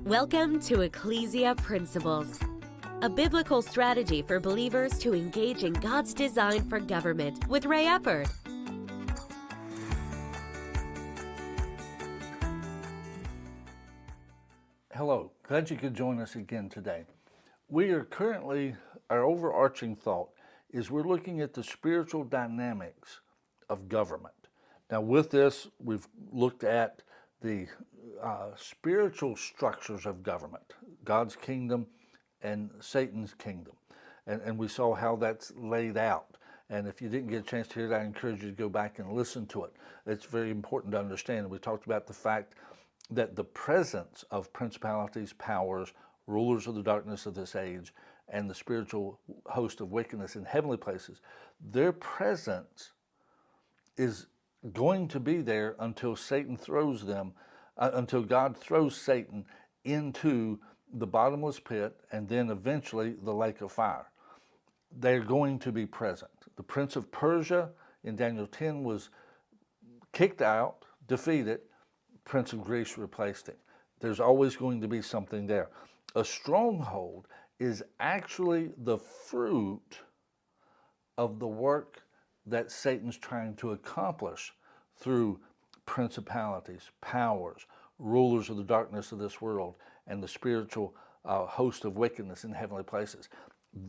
Welcome to Ecclesia Principles, a biblical strategy for believers to engage in God's design for government with Ray Eppard. Hello, glad you could join us again today. Our overarching thought is we're looking at the spiritual dynamics of government. Now with this, we've looked at the spiritual structures of government, God's kingdom and Satan's kingdom. And we saw how that's laid out. And if you didn't get a chance to hear it, I encourage you to go back and listen to it. It's very important to understand. We talked about the fact that the presence of principalities, powers, rulers of the darkness of this age, and the spiritual host of wickedness in heavenly places, their presence is going to be there until until God throws Satan into the bottomless pit and then eventually the lake of fire. They're going to be present. The prince of Persia in Daniel 10 was kicked out, defeated. Prince of Greece replaced him. There's always going to be something there. A stronghold is actually the fruit of the work that Satan's trying to accomplish through principalities, powers, rulers of the darkness of this world, and the spiritual host of wickedness in heavenly places.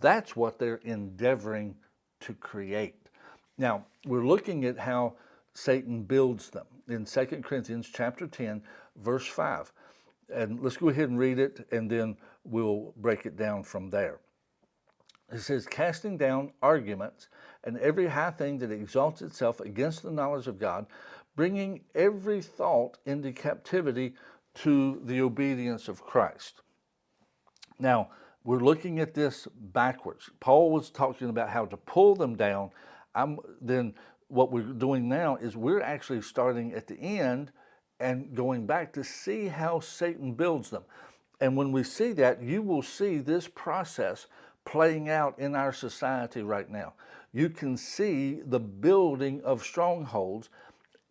That's what they're endeavoring to create. Now, we're looking at how Satan builds them in 2 Corinthians chapter 10, verse 5. And let's go ahead and read it, and then we'll break it down from there. It says, casting down arguments and every high thing that exalts itself against the knowledge of God, bringing every thought into captivity to the obedience of Christ. Now, we're looking at this backwards. Paul was talking about how to pull them down. Then what we're doing now is we're actually starting at the end and going back to see how Satan builds them. And when we see that, you will see this process playing out in our society right now. You can see the building of strongholds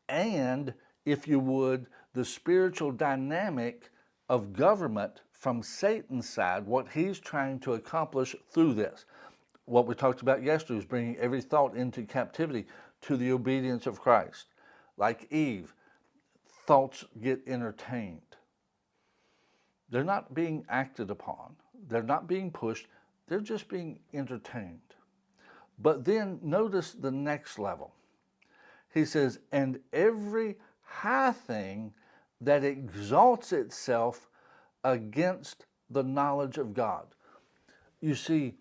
and, if you would, the spiritual dynamic of government from Satan's side, what he's trying to accomplish through this. What we talked about yesterday is bringing every thought into captivity to the obedience of Christ. Like Eve, thoughts get entertained. They're not being acted upon. They're not being pushed. They're just being entertained. But then notice the next level. He says, and every high thing that exalts itself against the knowledge of God. You see,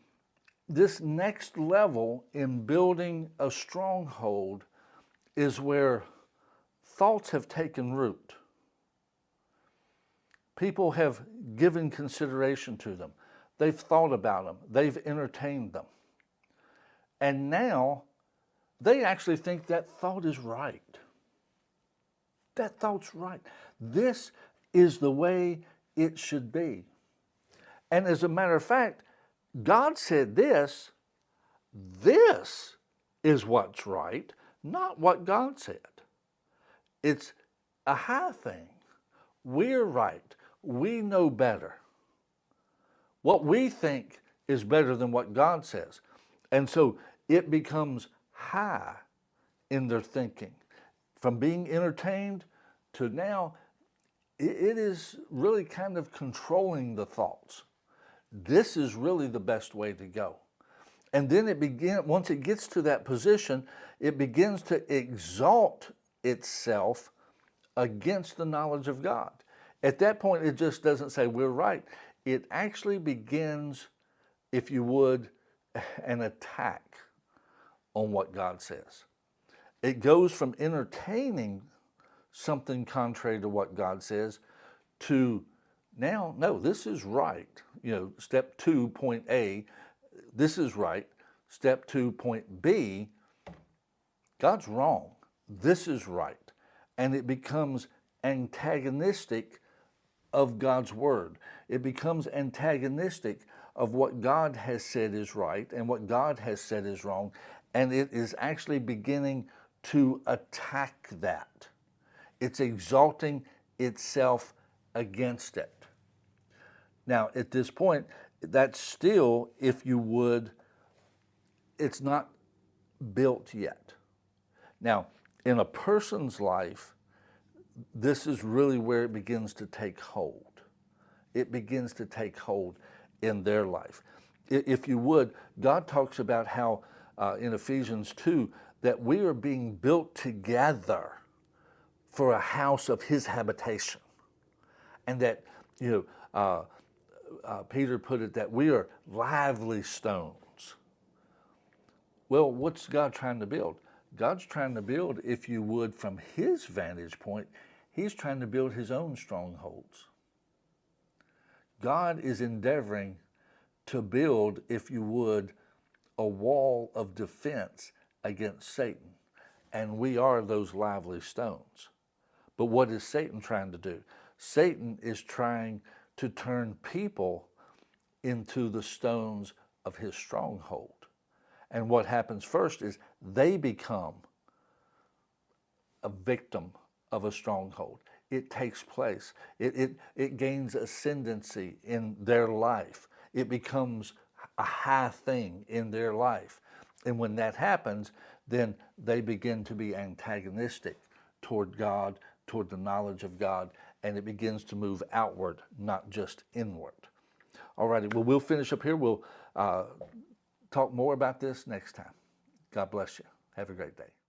this next level in building a stronghold is where thoughts have taken root. People have given consideration to them. They've thought about them. They've entertained them. And now they actually think that thought is right. That thought's right. This is the way it should be. And as a matter of fact, God said this is what's right, not what God said. It's a high thing. We're right. We know better. What we think is better than what God says. And so it becomes high in their thinking. From being entertained to now, it is really kind of controlling the thoughts. This is really the best way to go. And then once it gets to that position, it begins to exalt itself against the knowledge of God. At that point, it just doesn't say we're right. It actually begins, if you would, an attack on what God says. It goes from entertaining something contrary to what God says to now, no, this is right. Step 2, point A, this is right. Step 2, point B, God's wrong. This is right. And it becomes antagonistic of God's word. It becomes antagonistic of what God has said is right and what God has said is wrong. And it is actually beginning to attack that. It's exalting itself against it. Now, at this point, that's still, if you would, it's not built yet. Now, in a person's life, this is really where it begins to take hold. It begins to take hold in their life. If you would, God talks about how in Ephesians 2 that we are being built together for a house of his habitation. And that, Peter put it that we are lively stones. Well, what's God trying to build? God's trying to build, if you would, from his vantage point, he's trying to build his own strongholds. God is endeavoring to build, if you would, a wall of defense against Satan. And we are those lively stones. But what is Satan trying to do? Satan is trying to turn people into the stones of his stronghold. And what happens first is they become a victim of a stronghold. It takes place. It gains ascendancy in their life. It becomes a high thing in their life. And when that happens, then they begin to be antagonistic toward God, toward the knowledge of God, and it begins to move outward, not just inward. All righty, well, we'll finish up here. We'll talk more about this next time. God bless you. Have a great day.